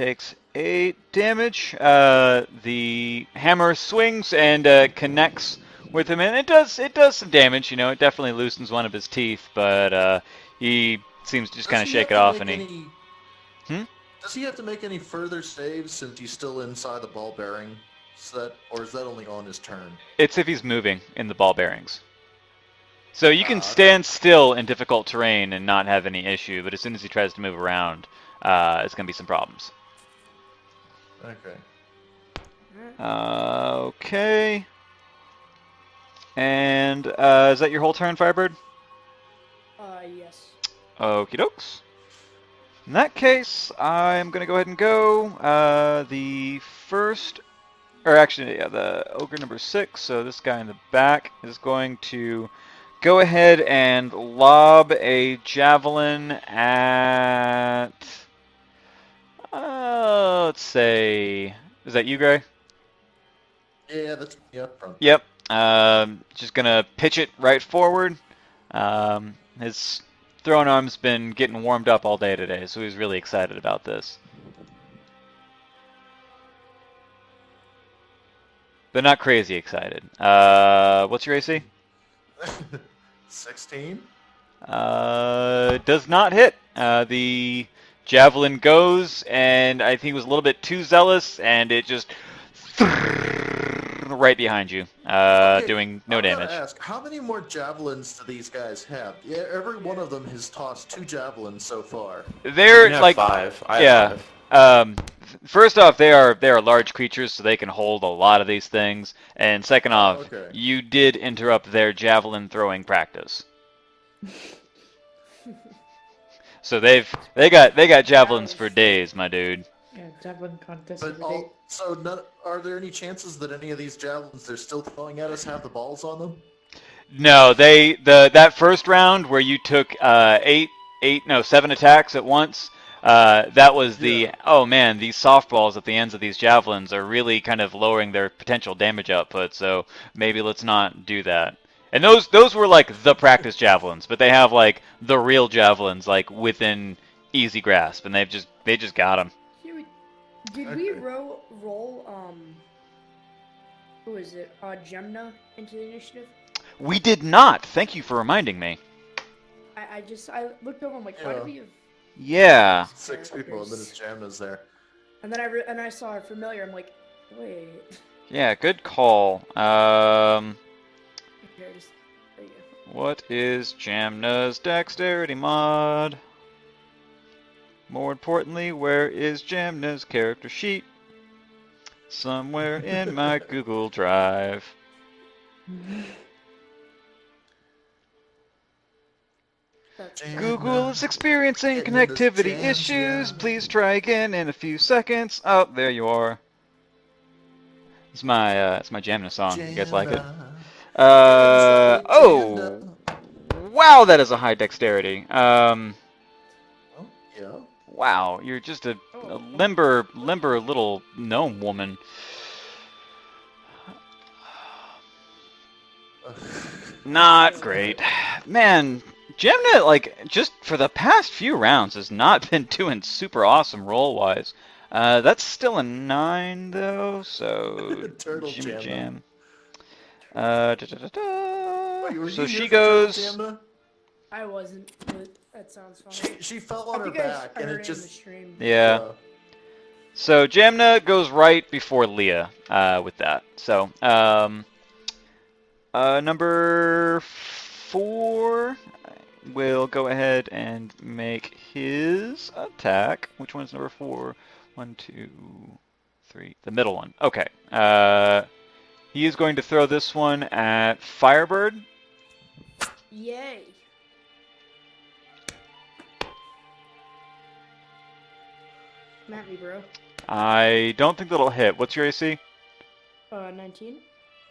Takes 8 damage. The hammer swings and connects with him, and it does some damage. You know, it definitely loosens one of his teeth, but he seems to just kind Does of he shake have it to off, make and he. any? Hmm? Does he have to make any further saves since he's still inside the ball bearing set, or is that only on his turn? It's if he's moving in the ball bearings. So you can Ah, okay. stand still in difficult terrain and not have any issue, but as soon as he tries to move around, it's gonna be some problems. Okay. Okay. And is that your whole turn, Firebird? Yes. Okie dokes. In that case, I'm going to go ahead and go. The first, or actually, yeah, the ogre number 6, so this guy in the back is going to go ahead and lob a javelin at. Let's say. Is that you, Gray? Yeah, that's me up front. Yep. Just going to pitch it right forward. His throwing arm's been getting warmed up all day today, so he's really excited about this. But not crazy excited. What's your AC? 16. Does not hit. The javelin goes, and I think it was a little bit too zealous, and it just right behind you, Okay, doing no I'm gonna damage. ask, how many more javelins do these guys have? Yeah, every one of them has tossed 2 javelins so far. You They're can have like, 5. I have yeah. 5. First off, they are large creatures, so they can hold a lot of these things. And second Oh, off, okay. you did interrupt their javelin throwing practice. So they got javelins for days, my dude. Yeah, javelin contest But every day. so, are there any chances that any of these javelins they're still throwing at us have the balls on them? No, that first round where you took 7 attacks at once. That was Yeah. oh man, these softballs at the ends of these javelins are really kind of lowering their potential damage output. So maybe let's not do that. And those were like the practice javelins, but they have like the real javelins like within easy grasp, and they just got them. Did we roll who is it? Gemna into the initiative? We did not. Thank you for reminding me. I looked over. I'm like, why do we have Yeah. 6 people, and then his Jamna's there. And then I saw a familiar. I'm like, wait. Yeah. Good call. Here, just there you go. What is Jamna's dexterity mod? More importantly, where is Jamna's character sheet? Somewhere in my Google Drive. Google is experiencing connectivity issues. Please try again in a few seconds. Oh, there you are. It's my Jamna song. You guys like it? Oh, wow, that is a high dexterity. Oh, yeah. Wow, you're just a limber little gnome woman. Not great. Man, Gemna, like, just for the past few rounds has not been doing super awesome roll-wise. That's still a 9, though, so... Turtle Jimmy Jam. Jam. So she here for goes... Turtle Jamna? I wasn't, but that sounds funny. She fell on I her think back, I and heard it it in the just... stream. Yeah. So Jamna goes right before Leah with that. So, number 4 will go ahead and make his attack. Which one's number 4? 1, 2, 3. The middle one. Okay. He is going to throw this one at Firebird. Yay. Come at me, bro. I don't think that'll hit. What's your AC? 19.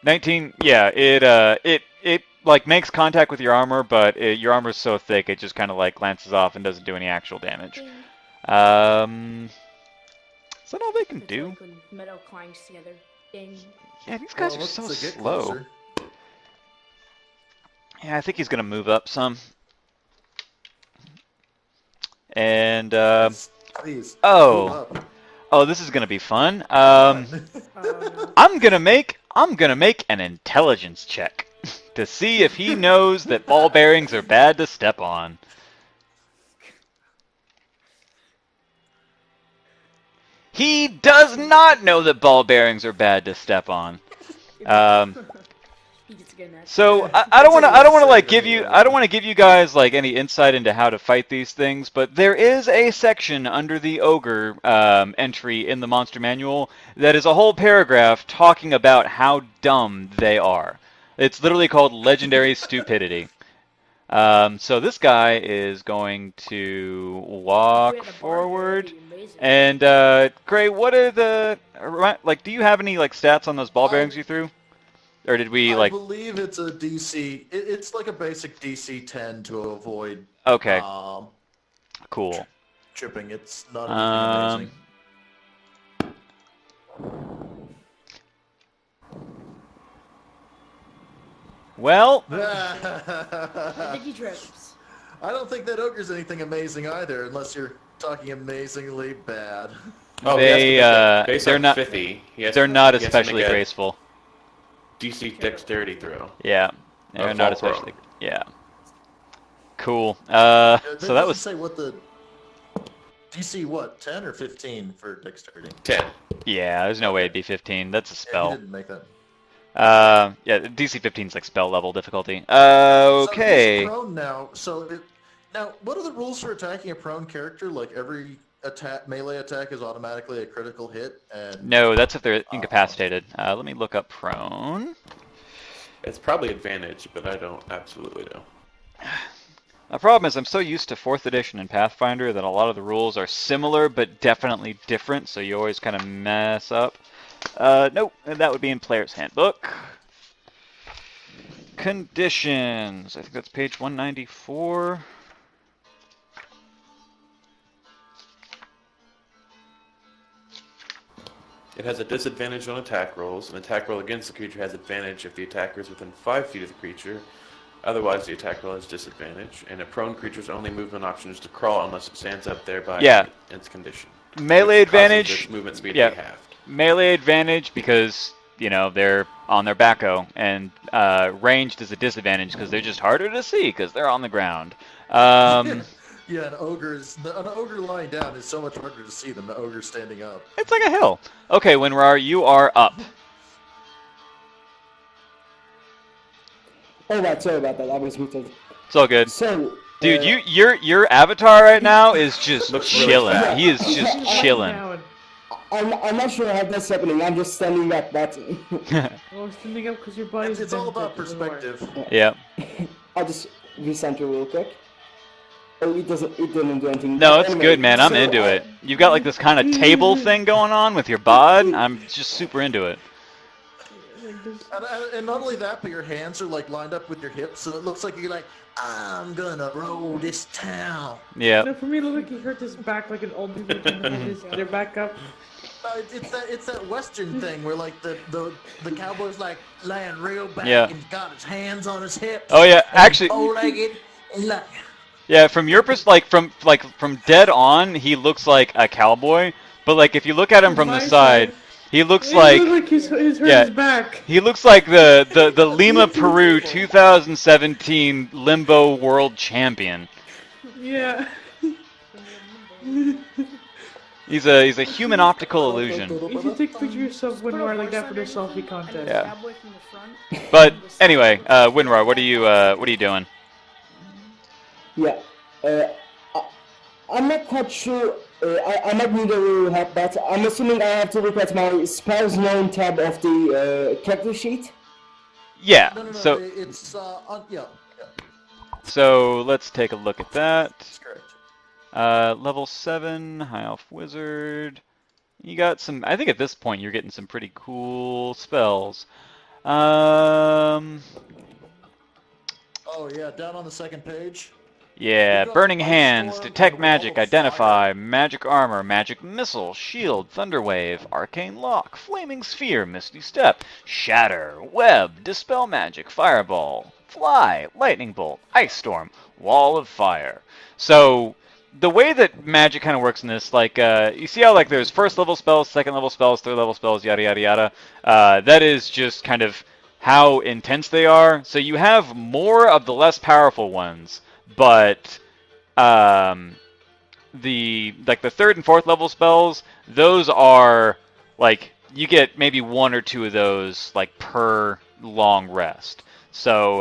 19. Yeah, it like makes contact with your armor, but your armor's so thick it just kind of like glances off and doesn't do any actual damage. Ding. Is that all they can It's do? like when metal clangs together. Ding. Yeah, these guys are once so they get slow. closer. Yeah, I think he's gonna move up some. And Please. oh. Move up. Oh, this is gonna be fun. Oh no. I'm gonna make an intelligence check to see if he knows that ball bearings are bad to step on. He does not know that ball bearings are bad to step on. He gets a good match. So I It's don't want like to a like save give you anyway. I don't want to give you guys like any insight into how to fight these things, but there is a section under the ogre entry in the monster manual that is a whole paragraph talking about how dumb they are. It's literally called legendary stupidity. So this guy is going to If we walk had the bar here, forward. that'd be amazing. And Gray, what are the like? Do you have any like stats on those ball bearings you threw, or did we I like? believe it's a DC. It's like a basic DC 10 to avoid Okay, cool. chipping. It's not Um, anything well, I amazing. think he trips. I don't think that ogre's anything amazing either, unless you're talking amazingly bad. Oh, they're they're not 50. they're not he has to especially make a graceful. DC dexterity throw. Yeah, they're Of not fall prone. especially. Yeah. Cool. That So that doesn't was say what the DC. What 10 or 15 for dexterity? 10. yeah. There's no way it'd be 15. That's a Yeah, spell. he didn't make that. Yeah. DC 15 is like spell level difficulty. So Okay. he's prone now. Now, what are the rules for attacking a prone character? Like every melee attack is automatically a critical hit, and No, that's if they're incapacitated. Let me look up prone. It's probably advantage, but I don't absolutely know. The problem is I'm so used to 4th edition and Pathfinder that a lot of the rules are similar but definitely different, so you always kind of mess up. Nope, that would be in Player's Handbook. Conditions. I think that's page 194. It has a disadvantage on attack rolls. An attack roll against the creature has advantage if the attacker is within 5 feet of the creature. Otherwise, the attack roll has disadvantage. And a prone creature's only movement option is to crawl unless it stands up thereby Yeah. its condition. Melee which causes advantage. its movement speed Yeah. to be halved. Melee advantage because, you know, they're on their backo, and ranged is a disadvantage because they're just harder to see because they're on the ground. yeah, an ogre lying down is so much harder to see than the ogre standing up. It's like a hill. Okay, Winrar, you are up. Oh, right, sorry about that. I was muted. It's all good. So, Dude, your avatar right now is just Looks really chilling. fat. He is just chilling. I'm not sure how that's happening. I'm just standing up. That's. Well, standing up because your body's It's all bent, about it doesn't work. perspective. Yeah. I'll just recenter real quick. Oh, it didn't do anything. No, it's Anyway, good, man. I'm so, into it. You've got like this kind of table thing going on with your bod. I'm just super into it. Like this. And not only that, but your hands are like lined up with your hips, so it looks like you're like, I'm gonna roll this town. Yeah. No, for me, it looked like he hurt his back like an old people can hold his, their back up. It's that Western thing where like the cowboy's like laying real back Yeah. and got his hands on his hips. Oh yeah, and actually, bow-legged and like. yeah. From your from dead on, he looks like a cowboy. But like if you look at him from the My side, he looks It like looked like he's hurt yeah. his back. he looks like the Lima Peru 2017 Limbo World Champion. Yeah. He's a human optical illusion. You should take a picture of yourself when you are like that for the selfie And contest. there's Yeah. a cowboy from the front. But anyway, Winrar, what are you doing? Yeah. I'm not quite sure. I might need a little help, but I'm assuming I have to look at my spells known tab of the character sheet. Yeah. No, So it's yeah, so let's take a look at that. that's correct. Level 7, High Elf Wizard. You got some, I think at this point you're getting some pretty cool spells. Oh yeah, down on the second page. Yeah, got Burning Ice Hands, Storm Detect and Magic, Wall of Identify, Magic Armor, Magic Missile, Shield, Thunderwave, Arcane Lock, Flaming Sphere, Misty Step, Shatter, Web, Dispel Magic, Fireball, Fly, Lightning Bolt, Ice Storm, Wall of Fire. So the way that magic kind of works in this, like, you see how, like, there's first level spells, second level spells, third level spells, yada, yada, yada. That is just kind of how intense they are. So you have more of the less powerful ones, but the third and fourth level spells, those are, like, you get maybe one or two of those, like, per long rest. So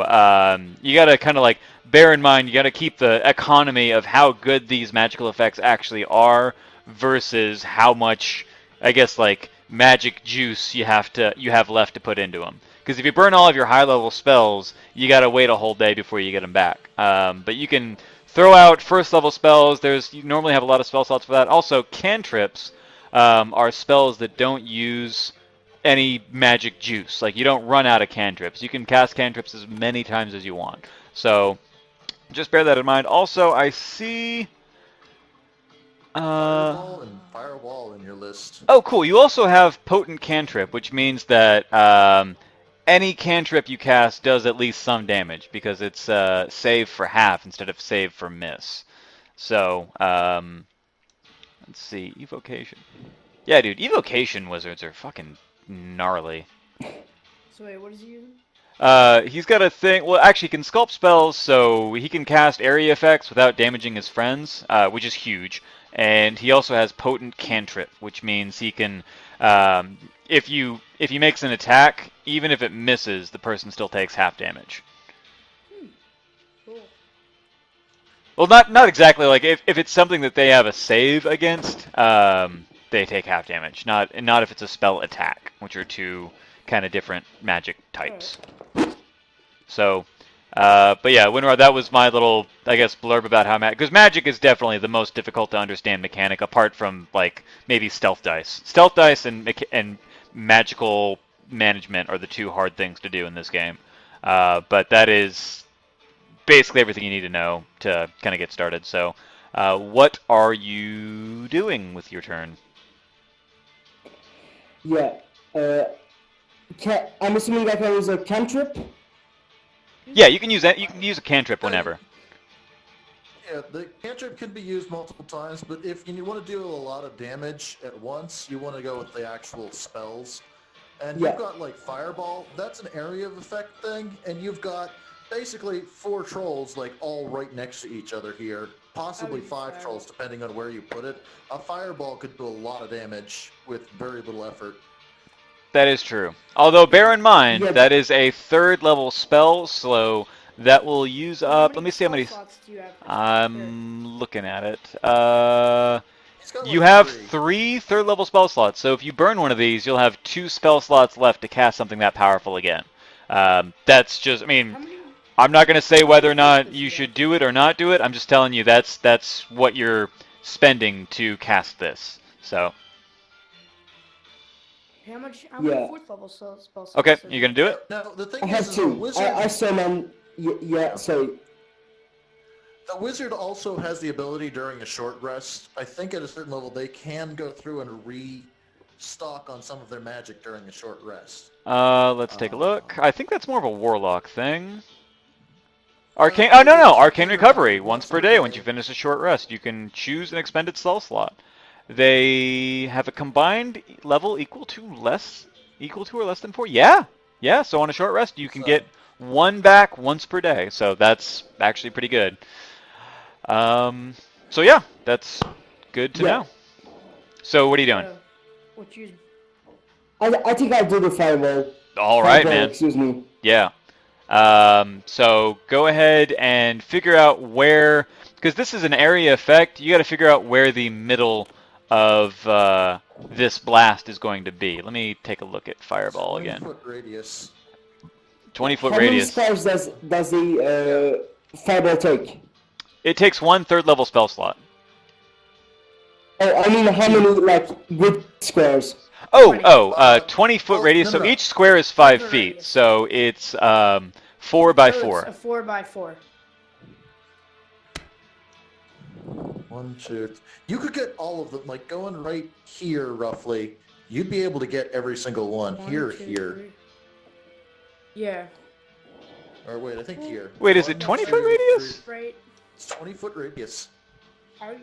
you gotta kind of, like, bear in mind, you gotta keep the economy of how good these magical effects actually are versus how much, I guess, like, magic juice you have left to put into them. Because if you burn all of your high level spells, you gotta wait a whole day before you get them back. But you can throw out first level spells. You normally have a lot of spell slots for that. Also, cantrips are spells that don't use any magic juice. Like, you don't run out of cantrips. You can cast cantrips as many times as you want. So just bear that in mind. Also, I see Fireball and Firewall in your list. oh, cool. You also have Potent Cantrip, which means that any cantrip you cast does at least some damage, because it's save for half instead of save for miss. So, let's see. Evocation. Yeah, dude. Evocation wizards are fucking gnarly. So wait, what is he using? He's got a thing. Well, actually, he can sculpt spells, so he can cast area effects without damaging his friends, which is huge. And he also has potent cantrip, which means he can, if he makes an attack, even if it misses, the person still takes half damage. Cool. Well, not exactly. Like, if it's something that they have a save against, they take half damage. Not if it's a spell attack, which are two kind of different magic types. So, but yeah, Winrod, that was my little, I guess, blurb about how because magic is definitely the most difficult to understand mechanic, apart from, like, maybe stealth dice. Stealth dice and magical management are the two hard things to do in this game. But that is basically everything you need to know to kind of get started. So, what are you doing with your turn? Yeah. I'm assuming I can use a cantrip. Yeah, you can use that. You can use a cantrip whenever. Yeah, the cantrip can be used multiple times, but if you want to do a lot of damage at once, you want to go with the actual spells. And Yeah. you've got, like, Fireball. That's an area of effect thing, and you've got basically 4 trolls, like, all right next to each other here. Possibly 5 trolls, depending on where you put it. A Fireball could do a lot of damage with very little effort. That is true. Although, bear in mind, Yeah. that is a third level spell, so that will use How up. many Let me see how many. spell slots do you have? I'm looking at it. He's got, You like, have 3. 3 third level spell slots, so if you burn one of these, you'll have 2 spell slots left to cast something that powerful again. That's just, I mean, How many? I'm not going to say whether or not you should do it or not do it. I'm just telling you that's what you're spending to cast this. So, How Yeah. many fourth level spell slots? okay, are you going to do it? Now, the thing I have is the 2. wizard... I summon. Yeah. Sorry. The wizard also has the ability during a short rest. I think at a certain level they can go through and restock on some of their magic during a short rest. Let's take a look. I think that's more of a warlock thing. Arcane. Oh no, arcane recovery once per day. Once you finish a short rest, you can choose an expended spell slot. They have a combined level equal to or less than 4. Yeah. So on a short rest, you can get 1 back once per day. So that's actually pretty good. So yeah, that's good to know. So what are you doing? What you? I think I'll do the fireball. All right, Fireball, man. Excuse me. Yeah. So go ahead and figure out where, because this is an area effect, you got to figure out where the middle of this blast is going to be. Let me take a look at Fireball again. 20-foot radius. 20-foot How many radius. spells does the fireball take? It takes 1 third level spell slot. Oh, I mean, how many, like, good squares? 20-foot Well, radius. no, So no. each square is 5 Square feet. radius. So it's 4 by So 4. It's a 4 by 4. 1, 2. You could get all of them, like going right here roughly. You'd be able to get every single one. 1, Here, 2, here. 3. Yeah. Or wait, I think here. Wait, is it 1, 20-foot 2, radius? 3. Right. It's 20-foot radius. How